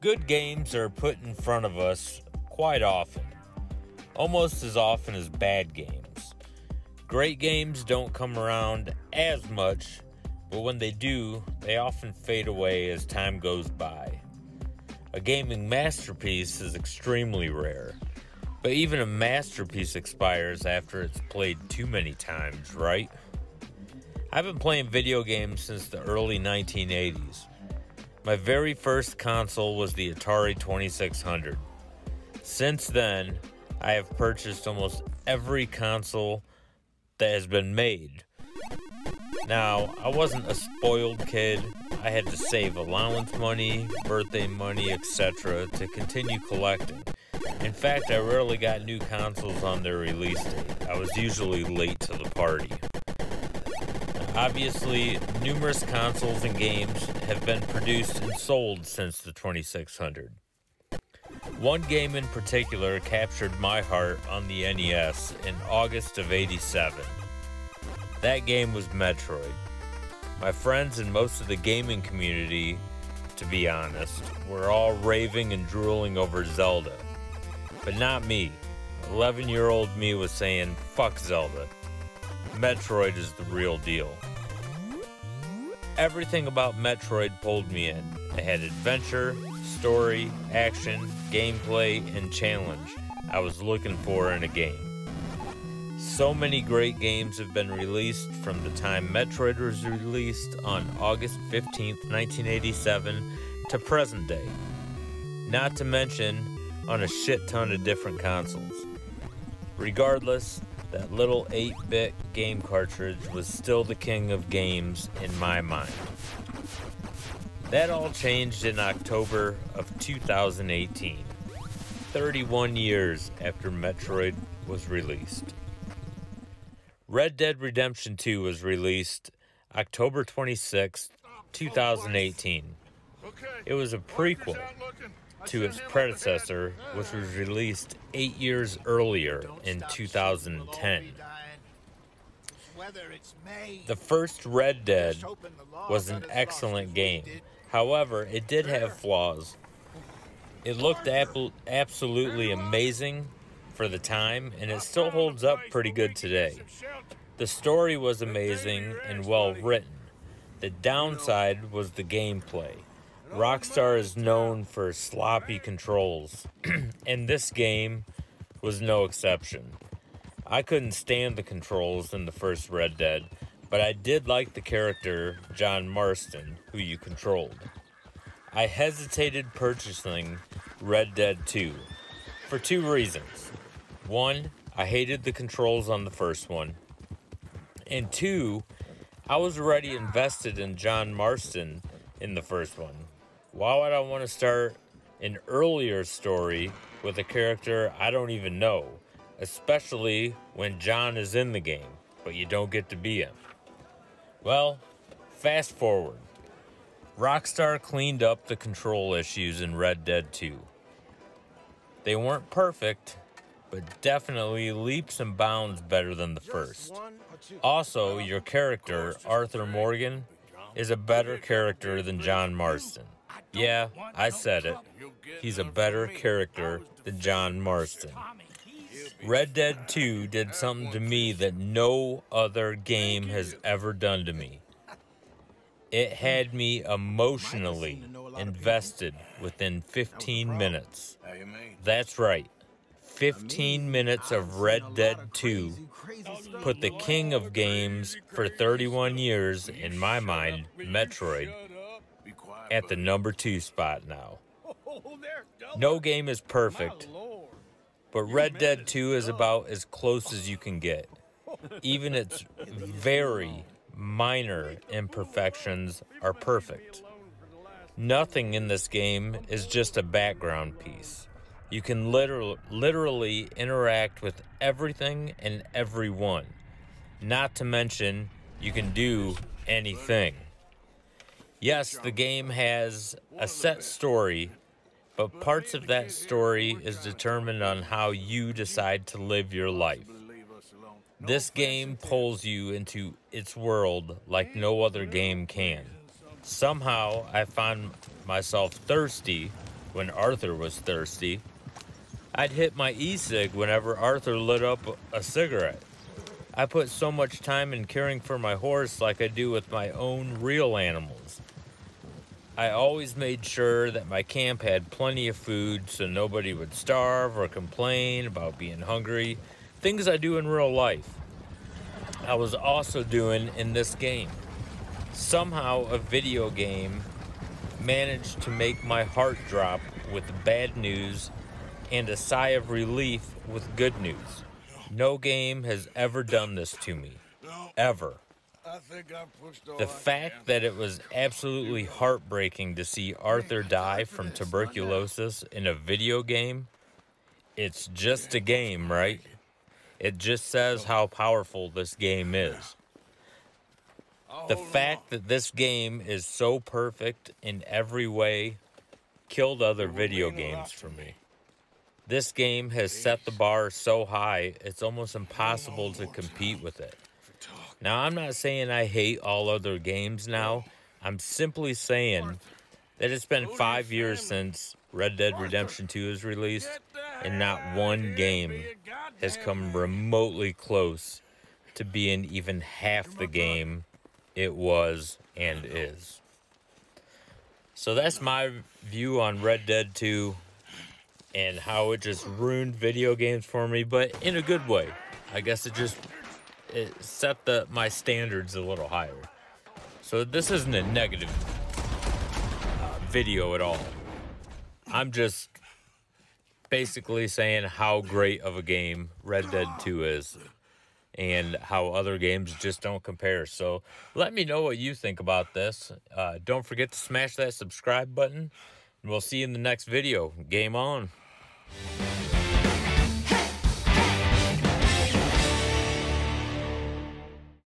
Good games are put in front of us quite often, almost as often as bad games. Great games don't come around as much, but when they do, they often fade away as time goes by. A gaming masterpiece is extremely rare, but even a masterpiece expires after it's played too many times, right? I've been playing video games since the early 1980s. My very first console was the Atari 2600. Since then, I have purchased almost every console that has been made. Now, I wasn't a spoiled kid. I had to save allowance money, birthday money, etc. to continue collecting. In fact, I rarely got new consoles on their release date. I was usually late to the party. Obviously, numerous consoles and games have been produced and sold since the 2600. One game in particular captured my heart on the NES in August of '87. That game was Metroid. My friends and most of the gaming community, to be honest, were all raving and drooling over Zelda. But not me. 11-year-old me was saying, fuck Zelda. Metroid is the real deal. Everything about Metroid pulled me in. It had adventure, story, action, gameplay, and challenge I was looking for in a game. So many great games have been released from the time Metroid was released on August 15th, 1987 to present day. Not to mention on a shit ton of different consoles. Regardless, that little 8-bit game cartridge was still the king of games in my mind. That all changed in October of 2018, 31 years after Metroid was released. Red Dead Redemption 2 was released October 26, 2018. It was a prequel to its predecessor, which was released 8 years earlier in 2010. The first Red Dead was an excellent game. However, it did have flaws. It looked absolutely amazing for the time, and it still holds up pretty good today. The story was amazing and well written. The downside was the gameplay. Rockstar is known for sloppy controls, and this game was no exception. I couldn't stand the controls in the first Red Dead, but I did like the character, John Marston, who you controlled. I hesitated purchasing Red Dead 2 for two reasons. One, I hated the controls on the first one. And two, I was already invested in John Marston in the first one. Why would I want to start an earlier story with a character I don't even know, especially when John is in the game, but you don't get to be him? Well, fast forward. Rockstar cleaned up the control issues in Red Dead 2. They weren't perfect, but definitely leaps and bounds better than the first. Also, your character, Arthur Morgan, is a better character than John Marston. Yeah, I said it. He's a better character than John Marston. Red Dead 2 did something to me that no other game has ever done to me. It had me emotionally invested within 15 minutes. That's right. 15 minutes of Red Dead 2 put the king of games for 31 years, in my mind, Metroid, at the number 2 spot now. No game is perfect, but Red Dead 2 is about as close as you can get. Even its very minor imperfections are perfect. Nothing in this game is just a background piece. You can literally interact with everything and everyone. Not to mention, you can do anything. Yes, the game has a set story, but parts of that story is determined on how you decide to live your life. This game pulls you into its world like no other game can. Somehow, I find myself thirsty when Arthur was thirsty. I'd hit my e-cig whenever Arthur lit up a cigarette. I put so much time in caring for my horse like I do with my own real animals. I always made sure that my camp had plenty of food so nobody would starve or complain about being hungry, things I do in real life. I was also doing in this game. Somehow a video game managed to make my heart drop with bad news and a sigh of relief with good news. No game has ever done this to me. Ever. The fact that it was absolutely heartbreaking to see Arthur die from tuberculosis in a video game, it's just a game, right? It just says how powerful this game is. The fact that this game is so perfect in every way killed other video games for me. This game has set the bar so high, it's almost impossible to compete with it. Now, I'm not saying I hate all other games now. I'm simply saying that it's been 5 years since Red Dead Redemption 2 is released, and not one game has come remotely close to being even half the game it was and is. So that's my view on Red Dead 2 and how it just ruined video games for me, but in a good way. I guess it set my standards a little higher. So this isn't a negative video at all. I'm just basically saying how great of a game Red Dead 2 is and how other games just don't compare. So let me know what you think about this. Don't forget to smash that subscribe button, and we'll see you in the next video. Game on.